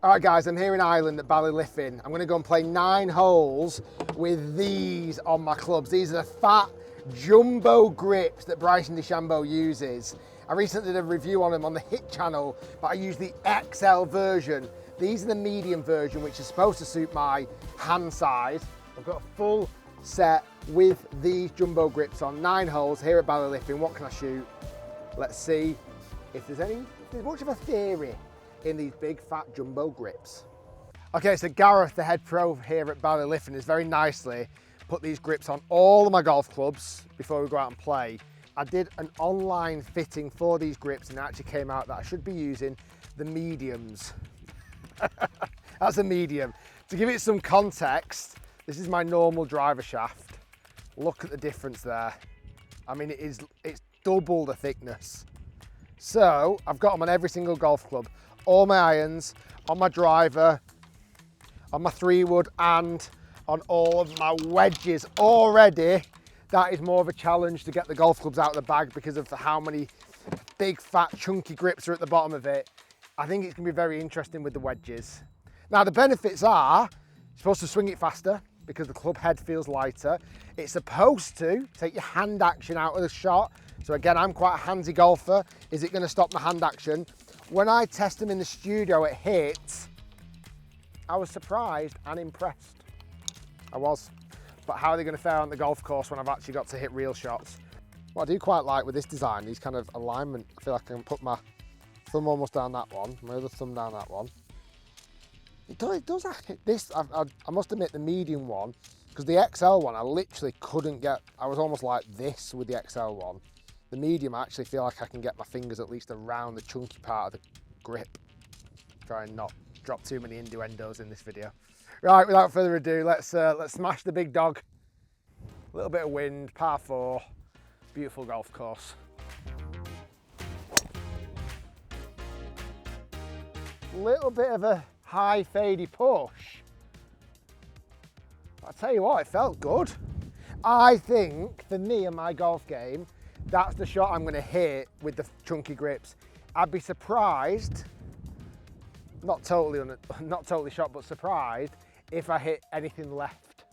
All right guys, I'm here in Ireland at Ballyliffin. I'm gonna go and play 9 holes with these on my clubs. These are the fat jumbo grips that Bryson DeChambeau uses. I recently did a review on them on the Hit channel, but I use the XL version. These are the medium version, which is supposed to suit my hand size. I've got a full set with these jumbo grips on 9 holes here at Ballyliffin. What can I shoot? Let's see if there's much of a theory in these big fat jumbo grips. Okay, so Gareth, the head pro here at Ballyliffin, has very nicely put these grips on all of my golf clubs before we go out and play. I did an online fitting for these grips and it actually came out that I should be using the mediums. That's a medium. To give it some context, this is my normal driver shaft. Look at the difference there. I mean, it's double the thickness. So I've got them on every single golf club. All my irons, on my driver, on my 3-wood, and on all of my wedges. Already, that is more of a challenge to get the golf clubs out of the bag because of how many big, fat, chunky grips are at the bottom of it. I think it's going to be very interesting with the wedges. Now, the benefits are, you're supposed to swing it faster because the club head feels lighter. It's supposed to take your hand action out of the shot. So again, I'm quite a handsy golfer. Is it going to stop my hand action? When I test them in the studio at Hit, I was surprised and impressed. I was. But how are they going to fare on the golf course when I've actually got to hit real shots? What I do quite like with this design, these kind of alignment, I feel like I can put my thumb almost down that one, my other thumb down that one. It does this, I must admit the medium one, because the XL one I literally couldn't get, I was almost like this with the XL one. The medium, I actually feel like I can get my fingers at least around the chunky part of the grip. Try and not drop too many innuendos in this video. Right, without further ado, let's smash the big dog. A little bit of wind, par 4, beautiful golf course. Little bit of a high fadey push. I'll tell you what, it felt good. I think for me and my golf game, that's the shot I'm going to hit with the chunky grips. I'd be surprised, not totally shocked, but surprised if I hit anything left.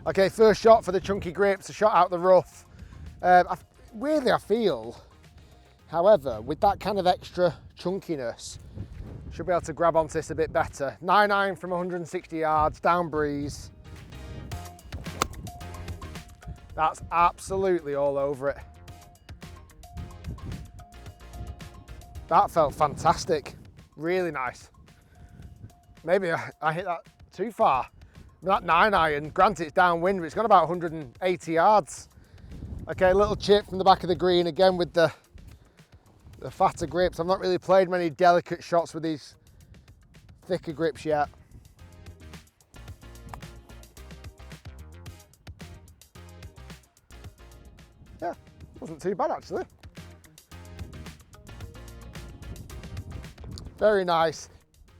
Okay, first shot for the chunky grips, a shot out the rough. Weirdly, I feel, however, with that kind of extra chunkiness, should be able to grab onto this a bit better. 9-iron from 160 yards, down breeze. That's absolutely all over it. That felt fantastic, really nice. Maybe I hit that too far. That 9-iron, granted it's downwind, but it's gone about 180 yards. Okay, little chip from the back of the green, again with the fatter grips. I've not really played many delicate shots with these thicker grips yet. Yeah, wasn't too bad actually. Very nice.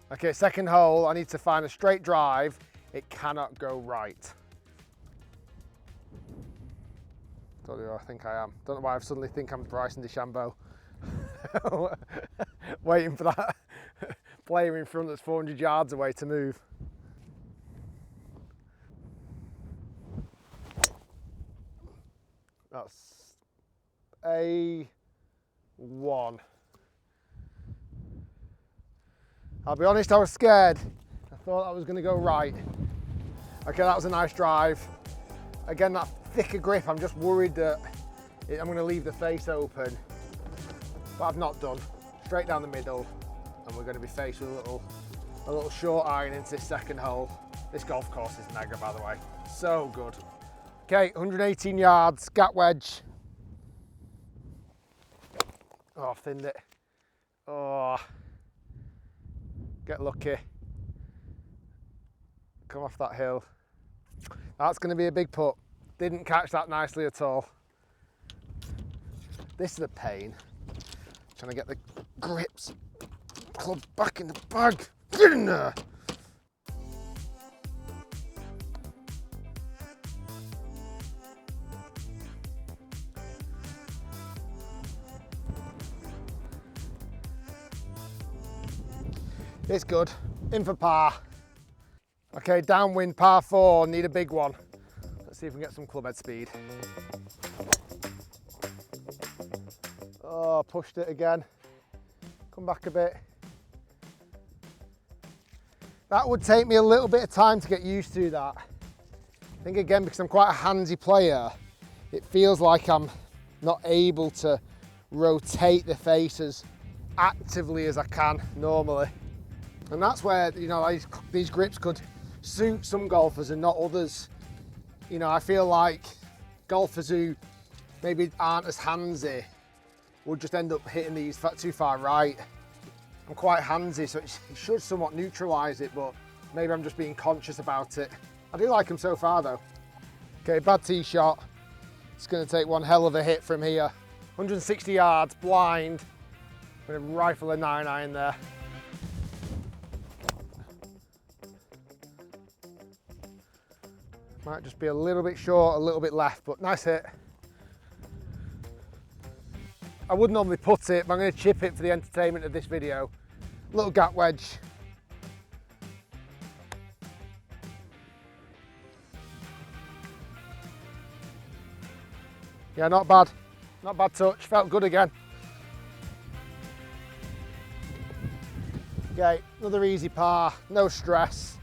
Okay, second hole, I need to find a straight drive. It cannot go right. Don't know who I think I am. Don't know why I suddenly think I'm Bryson DeChambeau. Waiting for that player in front that's 400 yards away to move. That's a 1. I'll be honest, I was scared. I thought that was going to go right. Okay, that was a nice drive. Again, that thicker grip, I'm just worried that I'm going to leave the face open. But I've not done. Straight down the middle, and we're going to be faced with a little short iron into this second hole. This golf course is mega, by the way. So good. Okay, 118 yards, gap wedge. Oh, thinned it. Oh. Get lucky. Come off that hill. That's going to be a big putt. Didn't catch that nicely at all. This is a pain. Trying to get the grips, club back in the bag. Get in there. It's good. In for par. Okay, downwind, par 4, need a big one. Let's see if we can get some clubhead speed. Oh, pushed it again. Come back a bit. That would take me a little bit of time to get used to that. I think again, because I'm quite a handsy player, it feels like I'm not able to rotate the face as actively as I can normally. And that's where, you know, these grips could suit some golfers and not others. You know, I feel like golfers who maybe aren't as handsy would just end up hitting these too far right. I'm quite handsy, so it should somewhat neutralise it, but maybe I'm just being conscious about it. I do like them so far though. Okay, bad tee shot. It's going to take one hell of a hit from here. 160 yards, blind. I'm going to rifle a 9-iron there. Might just be a little bit short, a little bit left, but nice hit. I would normally putt it, but I'm going to chip it for the entertainment of this video. Little gap wedge. Yeah, not bad. Not bad touch. Felt good again. Okay, another easy par. No stress.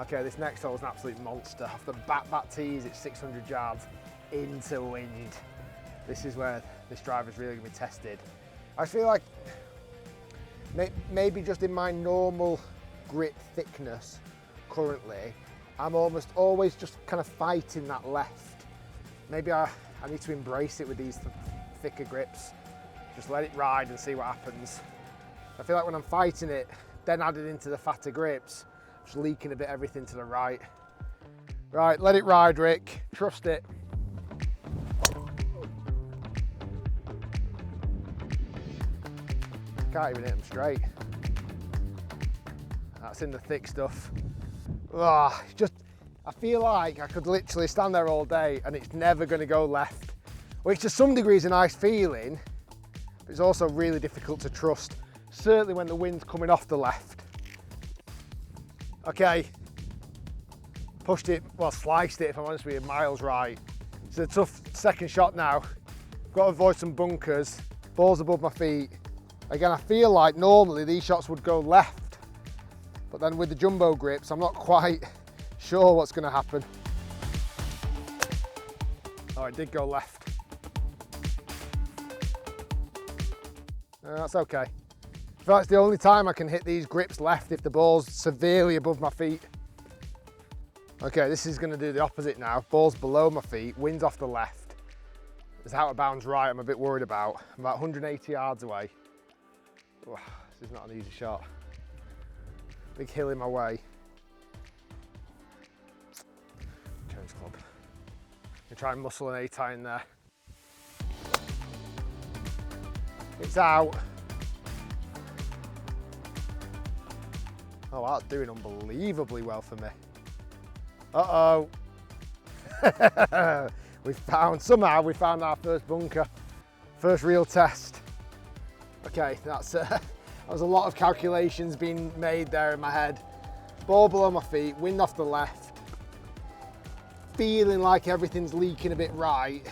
Okay, this next hole is an absolute monster. Off the back tees, it's 600 yards into wind. This is where this driver's really going to be tested. I feel like maybe just in my normal grip thickness currently, I'm almost always just kind of fighting that left. Maybe I need to embrace it with these thicker grips. Just let it ride and see what happens. I feel like when I'm fighting it, then added into the fatter grips, just leaking a bit everything to the right. Right, let it ride, Rick. Trust it. Can't even hit them straight. That's in the thick stuff. Oh, I feel like I could literally stand there all day and it's never going to go left, which to some degree is a nice feeling, but it's also really difficult to trust, certainly when the wind's coming off the left. Okay, pushed it, well, sliced it if I'm honest with you, miles right. It's a tough second shot now. Got to avoid some bunkers, ball's above my feet. Again, I feel like normally these shots would go left, but then with the jumbo grips, I'm not quite sure what's going to happen. Oh, it did go left. That's okay. I feel like it's the only time I can hit these grips left if the ball's severely above my feet. Okay, this is going to do the opposite now. Ball's below my feet, wind's off the left. It's out of bounds right, I'm a bit worried about. I'm about 180 yards away. Oh, this is not an easy shot. Big hill in my way. Turns club. I'm try and muscle an 8-iron there. It's out. Oh, that's doing unbelievably well for me. Uh-oh. Somehow we found our first bunker. First real test. Okay, that was a lot of calculations being made there in my head. Ball below my feet, wind off the left. Feeling like everything's leaking a bit right.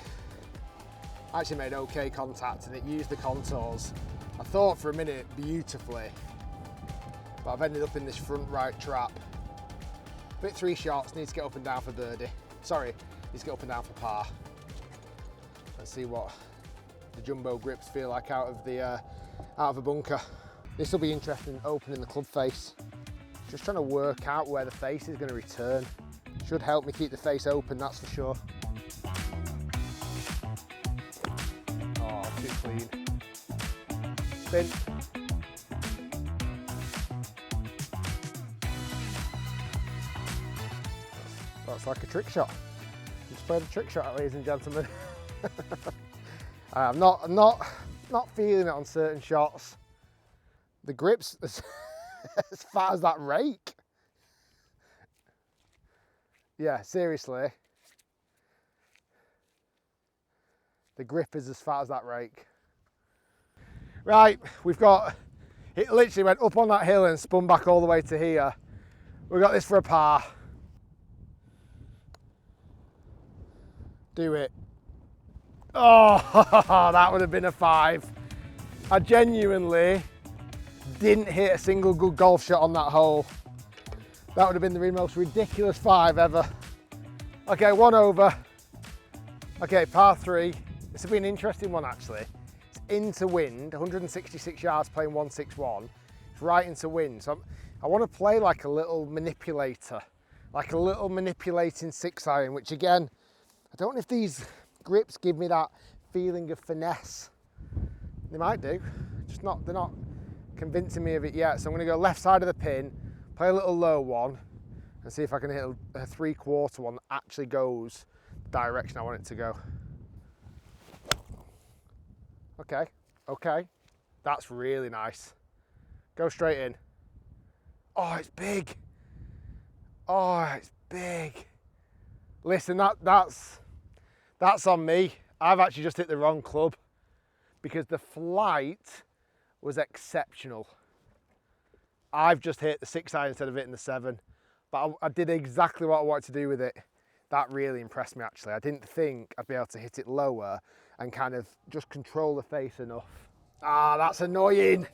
I actually made okay contact and it used the contours. I thought for a minute beautifully, but I've ended up in this front right trap. Bit 3 shots, needs to get up and down for birdie. Sorry, needs to get up and down for par. Let's see what the jumbo grips feel like out of a bunker. This will be interesting, opening the club face. Just trying to work out where the face is going to return. Should help me keep the face open, that's for sure. Oh, too clean. Spin. That's like a trick shot. Just played a trick shot, ladies and gentlemen. I'm not feeling it on certain shots. The grip's as fat as that rake. Yeah, seriously. The grip is as fat as that rake. Right, we've got It literally went up on that hill and spun back all the way to here. We got this for a par. Do it. Oh, that would have been a 5. I genuinely didn't hit a single good golf shot on that hole. That would have been the most ridiculous 5 ever. Okay, 1 over. Okay, par 3. This will be an interesting one actually. It's into wind, 166 yards playing 161. It's right into wind. So I want to play like a little manipulator, like a little manipulating 6-iron, which again, I don't know if these grips give me that feeling of finesse. They might do, just not, they're not convincing me of it yet. So I'm going to go left side of the pin, play a little low one, and see if I can hit a 3/4 one that actually goes the direction I want it to go. Okay, okay, that's really nice. Go straight in. Oh, it's big. Oh, it's big. Listen, that's on me. I've actually just hit the wrong club because the flight was exceptional. I've just hit the 6-iron instead of hitting the 7, but I did exactly what I wanted to do with it. That really impressed me actually. I didn't think I'd be able to hit it lower and kind of just control the face enough. Ah, that's annoying.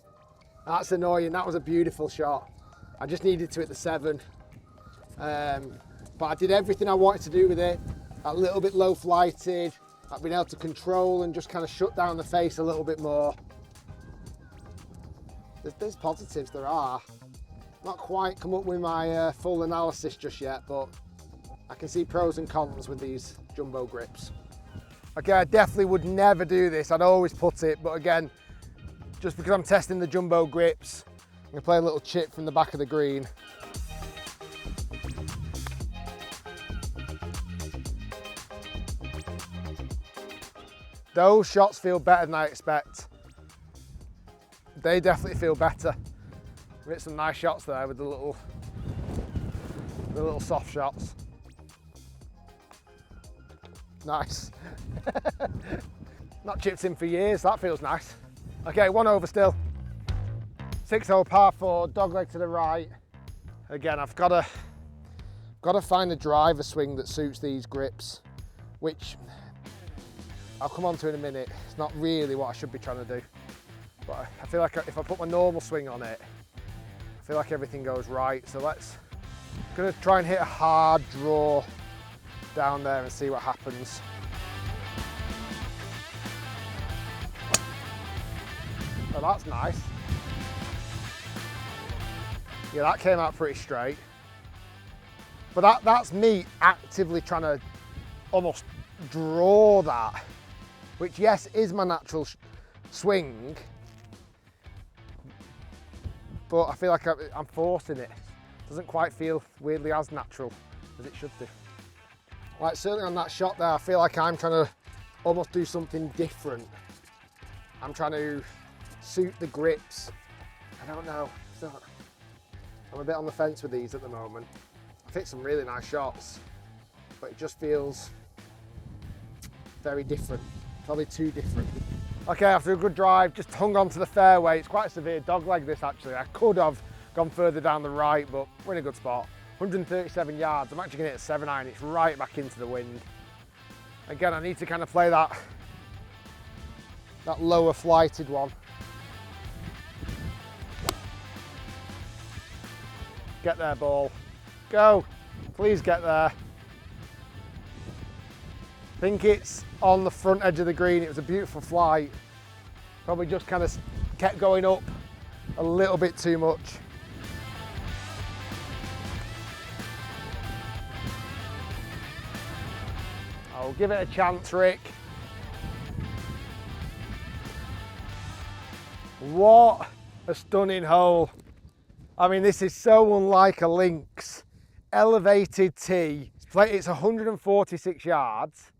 That's annoying. That was a beautiful shot. I just needed to hit the 7. But I did everything I wanted to do with it. A little bit low flighted. I've been able to control and just kind of shut down the face a little bit more. There's positives, there are. Not quite come up with my full analysis just yet, but I can see pros and cons with these jumbo grips. Okay, I definitely would never do this. I'd always put it, but again, just because I'm testing the jumbo grips, I'm gonna play a little chip from the back of the green. Those shots feel better than I expect. They definitely feel better. We hit some nice shots there with the little soft shots. Nice. Not chipped in for years, that feels nice. Okay, 1 over still. 6-hole par 4, dogleg to the right. Again, I've got to find a driver swing that suits these grips, which I'll come on to in a minute. It's not really what I should be trying to do. But I feel like if I put my normal swing on it, I feel like everything goes right. So I'm gonna try and hit a hard draw down there and see what happens. Oh, that's nice. Yeah, that came out pretty straight. But that's me actively trying to almost draw that, which yes, is my natural swing, but I feel like I'm forcing it. Doesn't quite feel weirdly as natural as it should do. Like certainly on that shot there, I feel like I'm trying to almost do something different. I'm trying to suit the grips. I don't know. I'm a bit on the fence with these at the moment. I've hit some really nice shots, but it just feels very different. Probably too different. Okay, after a good drive, just hung on to the fairway. It's quite a severe dogleg this actually. I could have gone further down the right, but we're in a good spot. 137 yards. I'm actually gonna hit a 7-iron. It's right back into the wind. Again, I need to kind of play that lower flighted one. Get there, ball. Go. Please get there. I think it's on the front edge of the green. It was a beautiful flight. Probably just kind of kept going up a little bit too much. I'll give it a chance, Rick. What a stunning hole. I mean, this is so unlike a links. Elevated tee. It's 146 yards,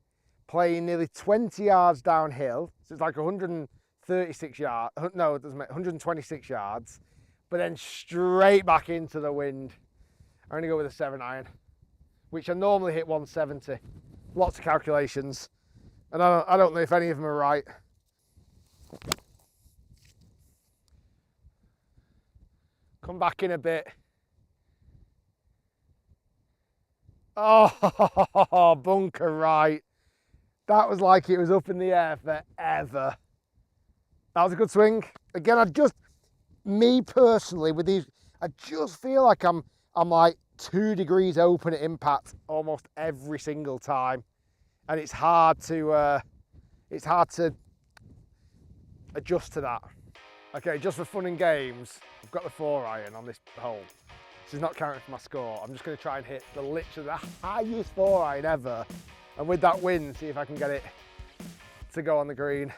playing nearly 20 yards downhill. So it's like 136 yards, no, it doesn't make 126 yards, but then straight back into the wind. I'm gonna go with a 7-iron, which I normally hit 170. Lots of calculations, and I don't know if any of them are right. Come back in a bit. Oh, bunker right. That was like it was up in the air forever. That was a good swing. Again, me personally, with these, I just feel like I'm like 2 degrees open at impact almost every single time. And it's hard to adjust to that. Okay, just for fun and games, I've got the 4-iron on this hole. This is not counting for my score. I'm just going to try and hit literally the highest 4-iron ever. And with that wind, see if I can get it to go on the green.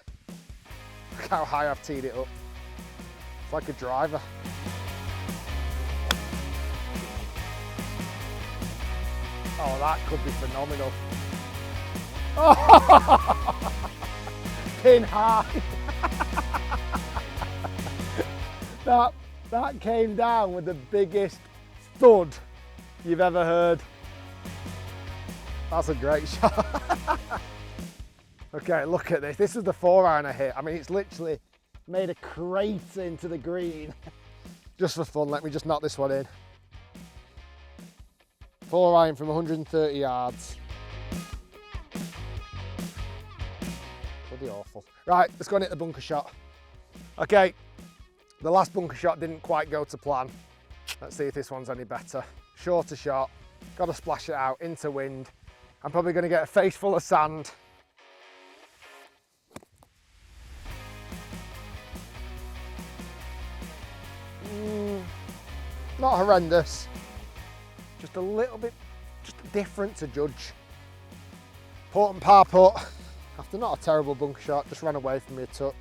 Look how high I've teed it up. It's like a driver. Oh, that could be phenomenal. Oh, pin high. That came down with the biggest thud you've ever heard. That's a great shot. Okay, look at this. This is the 4-iron I hit. I mean, it's literally made a crater into the green. Just for fun, let me just knock this one in. 4-iron from 130 yards. Bloody awful. Right, let's go and hit the bunker shot. Okay, the last bunker shot didn't quite go to plan. Let's see if this one's any better. Shorter shot, got to splash it out into wind. I'm probably going to get a face full of sand. Not horrendous. Just a little bit, just different to judge. Port and par putt. After not a terrible bunker shot, just ran away from me a touch.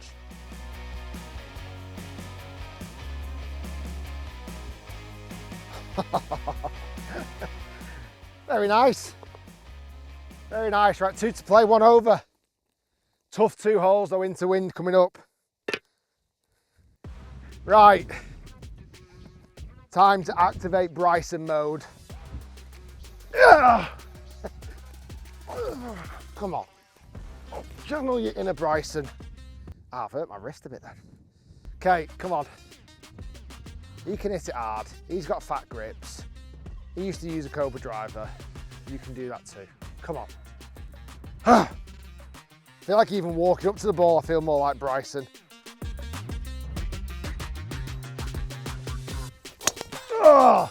Very nice. Very nice. Right, 2 to play, 1 over. Tough 2 holes though, into wind coming up. Right. Time to activate Bryson mode. Come on. Channel your inner Bryson. Ah, I've hurt my wrist a bit then. Okay, come on. He can hit it hard. He's got fat grips. He used to use a Cobra driver. You can do that too. Come on. I feel like even walking up to the ball, I feel more like Bryson. Oh!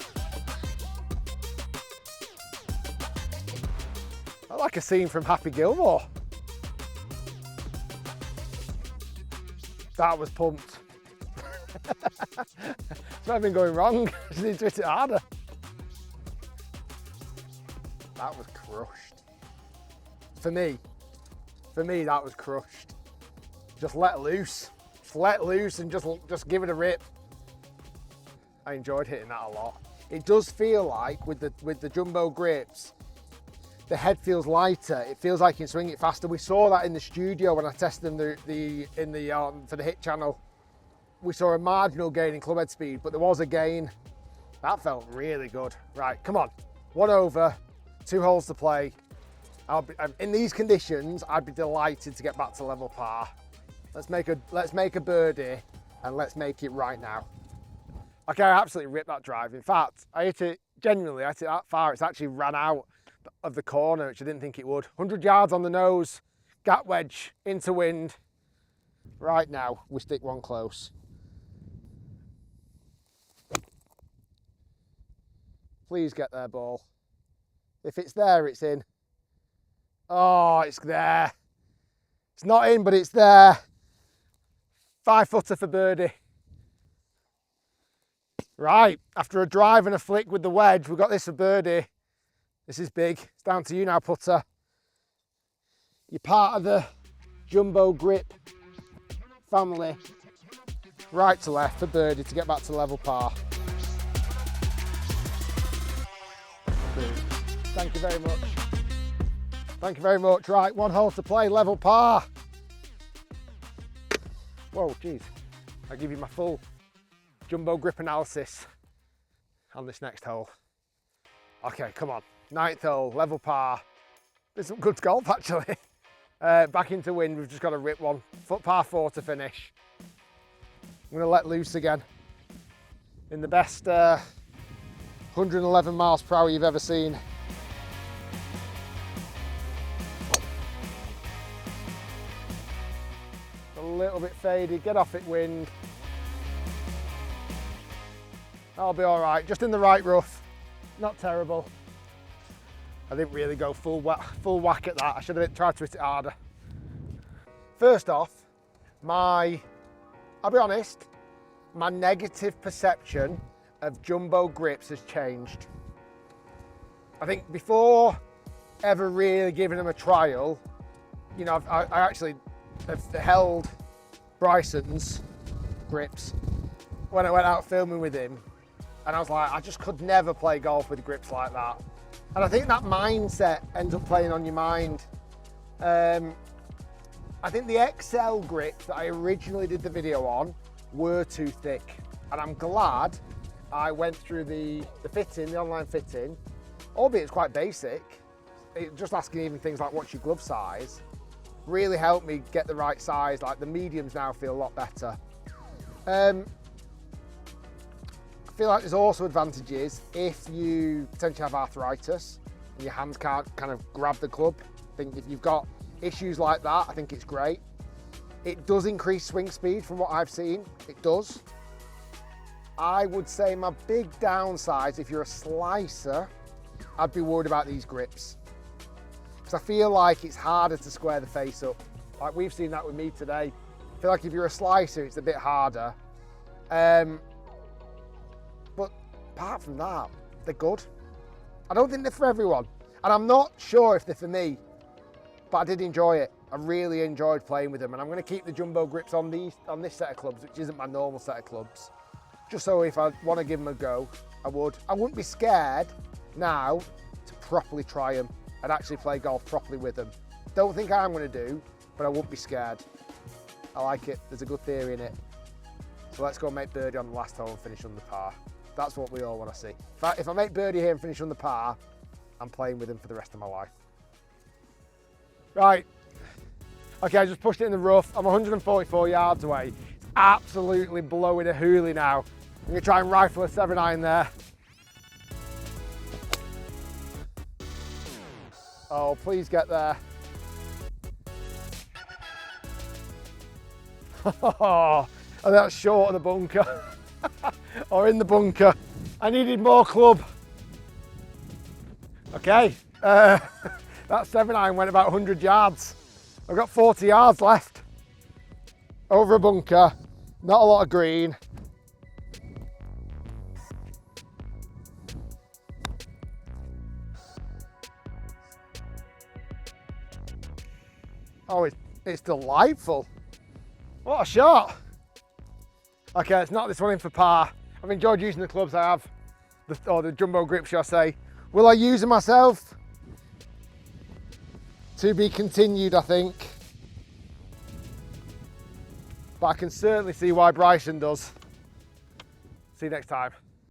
I like a scene from Happy Gilmore. That was pumped. It's not been going wrong. I just need to hit it harder. That was crushed. For me, that was crushed. Just let loose. Just let loose and just give it a rip. I enjoyed hitting that a lot. It does feel like with the jumbo grips, the head feels lighter. It feels like you can swing it faster. We saw that in the studio when I tested them for the hit channel. We saw a marginal gain in club head speed, but there was a gain. That felt really good. Right, come on. 1 over, 2 holes to play. In these conditions, I'd be delighted to get back to level par. Let's make a birdie and let's make it right now. Okay, I absolutely ripped that drive. In fact, I hit it that far. It's actually ran out of the corner, which I didn't think it would. 100 yards on the nose, gap wedge into wind. Right now, we stick one close. Please get there, ball. If it's there, it's in. Oh, it's there. It's not in, but it's there. 5-footer for birdie. Right, after a drive and a flick with the wedge, we've got this for birdie. This is big. It's down to you now, putter. You're part of the jumbo grip family. Right to left for birdie to get back to level par. Boom. Thank you very much. Thank you very much. Right, 1 hole to play, level par. Whoa, geez. I'll give you my full jumbo grip analysis on this next hole. Okay, come on. 9th hole, level par. There's some good golf actually. Back into wind, we've just got to rip one. Par 4 to finish. I'm going to let loose again. in the best 111 miles per hour you've ever seen. A little bit faded, get off it wind. That'll be all right, just in the right rough, not terrible. I didn't really go full whack at that. I should have tried to hit it harder. First off, I'll be honest, my negative perception of jumbo grips has changed. I think before ever really giving them a trial, you know, I actually have held Bryson's grips when I went out filming with him, and I was like, I just could never play golf with grips like that. And I think that mindset ends up playing on your mind. I think the XL grips that I originally did the video on were too thick, and I'm glad I went through the fitting, the online fitting, albeit it's quite basic. Just asking even things like what's your glove size really helped me get the right size. Like the mediums now feel a lot better. I feel like there's also advantages if you potentially have arthritis and your hands can't kind of grab the club. I think if you've got issues like that, I think it's great. It does increase swing speed from what I've seen, it does. I would say my big downside, if you're a slicer, I'd be worried about these grips. Because I feel like it's harder to square the face up. Like we've seen that with me today. I feel like if you're a slicer, it's a bit harder. But apart from that, they're good. I don't think they're for everyone. And I'm not sure if they're for me, but I did enjoy it. I really enjoyed playing with them. And I'm going to keep the jumbo grips on this set of clubs, which isn't my normal set of clubs. Just so if I want to give them a go, I would. I wouldn't be scared now to properly try them and actually play golf properly with them. Don't think I'm going to do, but I won't be scared. I like it. There's a good theory in it. So let's go make birdie on the last hole and finish on the par. That's what we all want to see. If I make birdie here and finish on the par, I'm playing with him for the rest of my life. Right. Okay, I just pushed it in the rough. I'm 144 yards away. It's absolutely blowing a hoolie now. I'm going to try and rifle a 7-iron there. Oh, please get there. Oh, that's short of the bunker. Or in the bunker. I needed more club. Okay, that 7-iron went about 100 yards. I've got 40 yards left. Over a bunker, not a lot of green. Oh, it's delightful. What a shot. Okay, let's knock this one in for par. I've enjoyed using the clubs I have, or the jumbo grip, shall I say. Will I use them myself? To be continued, I think. But I can certainly see why Bryson does. See you next time.